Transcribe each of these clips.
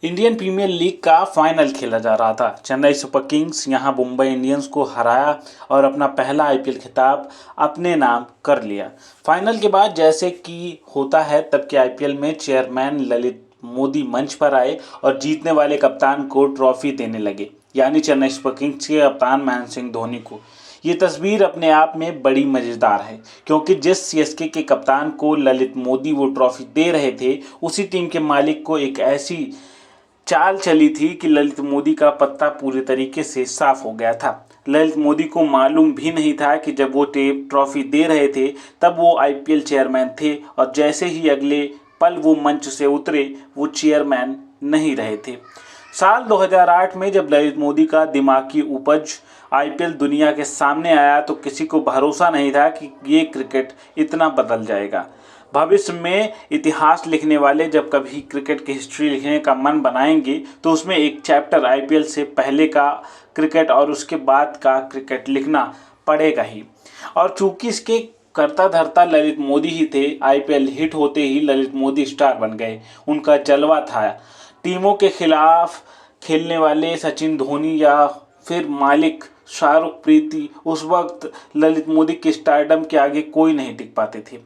Indian premiere league का final खेला जा रहा था। चेन्नई सुपर किंग्स यहां मुंबई इंडियंस को हराया और अपना पहला आईपीएल खिताब अपने नाम कर लिया। फाइनल के बाद जैसे कि होता है तब के आईपीएल में चेयरमैन ललित मोदी मंच पर आए और जीतने वाले कप्तान को ट्रॉफी देने लगे, यानी चेन्नई सुपर किंग्स के कप्तान महेंद्र सिंह धोनी को। ये तस्वीर अपने आप में बड़ी मज़ेदार है, क्योंकि जिस सीएसके के कप्तान को ललित मोदी वो ट्रॉफी दे रहे थे, उसी टीम के मालिक को एक ऐसी चाल चली थी कि ललित मोदी का पत्ता पूरे तरीके से साफ हो गया था। ललित मोदी को मालूम भी नहीं था कि जब वो ट्रॉफी दे रहे थे तब वो आईपीएल चेयरमैन थे, और जैसे ही अगले पल वो मंच से उतरे वो चेयरमैन नहीं रहे थे। साल 2008 में जब ललित मोदी का दिमागी उपज आईपीएल दुनिया के सामने आया तो किसी को भरोसा नहीं था कि ये क्रिकेट इतना बदल जाएगा। भविष्य में इतिहास लिखने वाले जब कभी क्रिकेट की हिस्ट्री लिखने का मन बनाएंगे तो उसमें एक चैप्टर आईपीएल से पहले का क्रिकेट और उसके बाद का क्रिकेट लिखना पड़ेगा ही। और चूंकि इसके करता धरता ललित मोदी ही थे, आईपीएल हिट होते ही ललित मोदी स्टार बन गए। उनका जलवा था। टीमों के खिलाफ खेलने वाले सचिन धोनी या फिर मालिक शाहरुख प्रीति, उस वक्त ललित मोदी के स्टारडम के आगे कोई नहीं टिक पाते थे।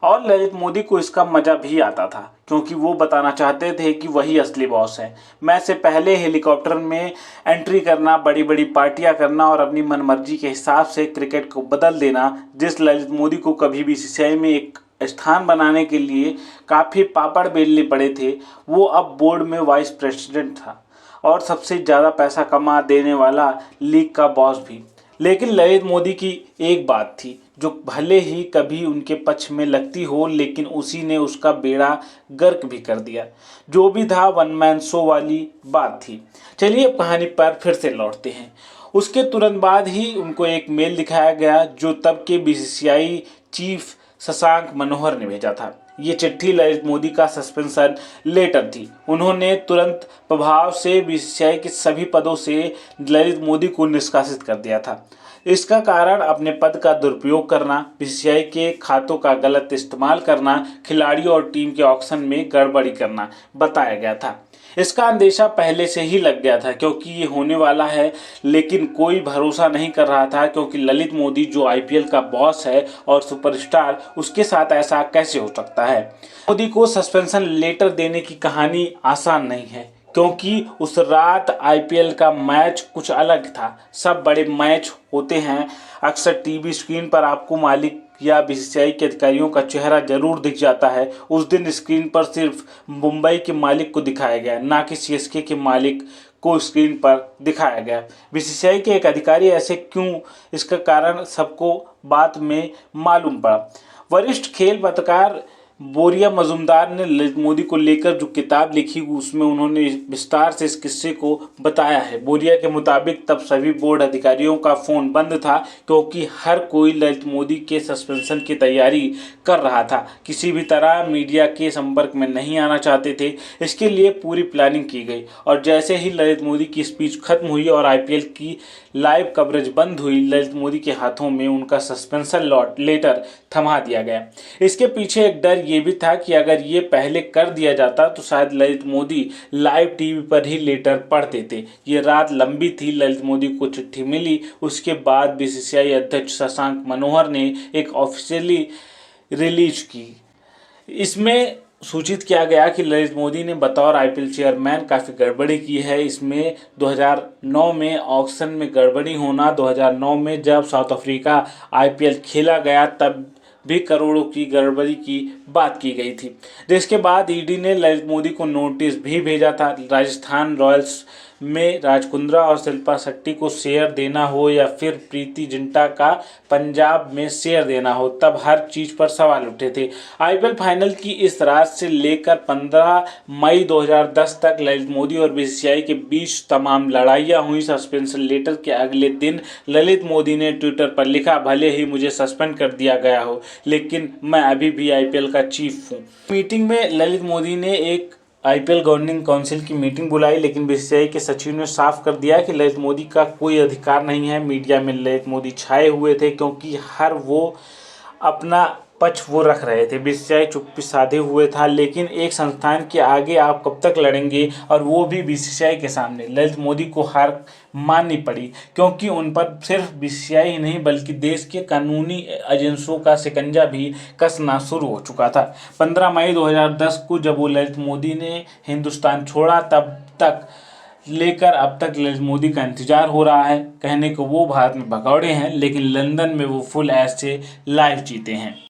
और ललित मोदी को इसका मजा भी आता था, क्योंकि वो बताना चाहते थे कि वही असली बॉस है। मैच से पहले हेलीकॉप्टर में एंट्री करना, बड़ी बड़ी पार्टियां करना और अपनी मनमर्जी के हिसाब से क्रिकेट को बदल देना, जिस ललित मोदी को कभी बीसीसीआई में एक स्थान बनाने के लिए काफ़ी पापड़ बेलने पड़े थे, वो अब बोर्ड में वाइस प्रेसिडेंट था और सबसे ज़्यादा पैसा कमा देने वाला लीग का बॉस भी। लेकिन ललित मोदी की एक बात थी जो भले ही कभी उनके पक्ष में लगती हो, लेकिन उसी ने उसका बेड़ा गर्क भी कर दिया। जो भी था वन मैन शो वाली बात थी। चलिए अब कहानी पर फिर से लौटते हैं। उसके तुरंत बाद ही उनको एक मेल दिखाया गया जो तब के बीसीसीआई चीफ शशांक मनोहर ने भेजा था। ये चिट्ठी ललित मोदी का सस्पेंशन लेटर थी। उन्होंने तुरंत प्रभाव से बीसीसीआई के सभी पदों से ललित मोदी को निष्कासित कर दिया था। इसका कारण अपने पद का दुरुपयोग करना, बीसीसीआई के खातों का गलत इस्तेमाल करना, खिलाड़ियों और टीम के ऑक्शन में गड़बड़ी करना बताया गया था। इसका अंदेशा पहले से ही लग गया था क्योंकि ये होने वाला है, लेकिन कोई भरोसा नहीं कर रहा था, क्योंकि ललित मोदी जो आईपीएल का बॉस है और सुपरस्टार, उसके साथ ऐसा कैसे हो सकता है। मोदी को सस्पेंशन लेटर देने की कहानी आसान नहीं है, क्योंकि उस रात आईपीएल का मैच कुछ अलग था। सब बड़े मैच होते हैं, अक्सर टीवी स्क्रीन पर आपको मालिक या बीसीसीआई के अधिकारियों का चेहरा जरूर दिख जाता है। उस दिन स्क्रीन पर सिर्फ मुंबई के मालिक को दिखाया गया, ना कि सीएसके के मालिक को स्क्रीन पर दिखाया गया। बीसीसीआई के एक अधिकारी ऐसे क्यों, इसका कारण सबको बाद में मालूम पड़ा। वरिष्ठ खेल पत्रकार बोरिया मजुमदार ने ललित मोदी को लेकर जो किताब लिखी उसमें उन्होंने विस्तार से इस किस्से को बताया है। बोरिया के मुताबिक तब सभी बोर्ड अधिकारियों का फ़ोन बंद था, क्योंकि हर कोई ललित मोदी के सस्पेंशन की तैयारी कर रहा था। किसी भी तरह मीडिया के संपर्क में नहीं आना चाहते थे। इसके लिए पूरी प्लानिंग की गई, और जैसे ही ललित मोदी की स्पीच खत्म हुई और आईपीएल की लाइव कवरेज बंद हुई, ललित मोदी के हाथों में उनका सस्पेंशन लेटर थमा दिया गया। इसके पीछे एक डर ये भी था कि अगर ये पहले कर दिया जाता तो शायद ललित मोदी लाइव टीवी पर ही लेटर पढ़ देते। ये रात लंबी थी। ललित मोदी को चिट्ठी मिली, उसके बाद बीसीसीआई अध्यक्ष शशांक मनोहर ने एक ऑफिशियली रिलीज की। इसमें सूचित किया गया कि ललित मोदी ने बतौर आईपीएल चेयरमैन काफ़ी गड़बड़ी की है। इसमें 2009 में ऑक्शन में गड़बड़ी होना, 2009 में जब साउथ अफ्रीका आईपीएल खेला गया तब भी करोड़ों की गड़बड़ी की बात की गई थी, जिसके बाद ईडी ने ललित मोदी को नोटिस भी भेजा था। राजस्थान रॉयल्स में राज कुंद्रा और शिल्पा शेट्टी को शेयर देना हो या फिर प्रीति जिंटा का पंजाब में शेयर देना हो, तब हर चीज़ पर सवाल उठे थे। आईपीएल फाइनल की इस रात से लेकर 15 मई 2010 तक ललित मोदी और बीसीसीआई के बीच तमाम लड़ाइयाँ हुई। सस्पेंशन लेटर के अगले दिन ललित मोदी ने ट्विटर पर लिखा, भले ही मुझे सस्पेंड कर दिया गया हो, लेकिन मैं अभी भी आईपीएल का चीफ हूँ। मीटिंग में ललित मोदी ने एक आईपीएल गवर्निंग काउंसिल की मीटिंग बुलाई, लेकिन बीसीसीआई के सचिव ने साफ कर दिया कि ललित मोदी का कोई अधिकार नहीं है। मीडिया में ललित मोदी छाए हुए थे, क्योंकि हर वो अपना पक्ष वो रख रहे थे। बीसीसीआई चुप्पी साधे हुए था, लेकिन एक संस्थान के आगे आप कब तक लड़ेंगे, और वो भी बीसीसीआई के सामने। ललित मोदी को हार माननी पड़ी, क्योंकि उन पर सिर्फ बीसीसीआई ही नहीं बल्कि देश के कानूनी एजेंसियों का शिकंजा भी कसना शुरू हो चुका था। 15 मई 2010 को जब वो ललित मोदी ने हिंदुस्तान छोड़ा, तब तक लेकर अब तक ललित मोदी का इंतजार हो रहा है। कहने को वो भारत में भगौड़े हैं, लेकिन लंदन में वो फुल ऐश से लाइव जीते हैं।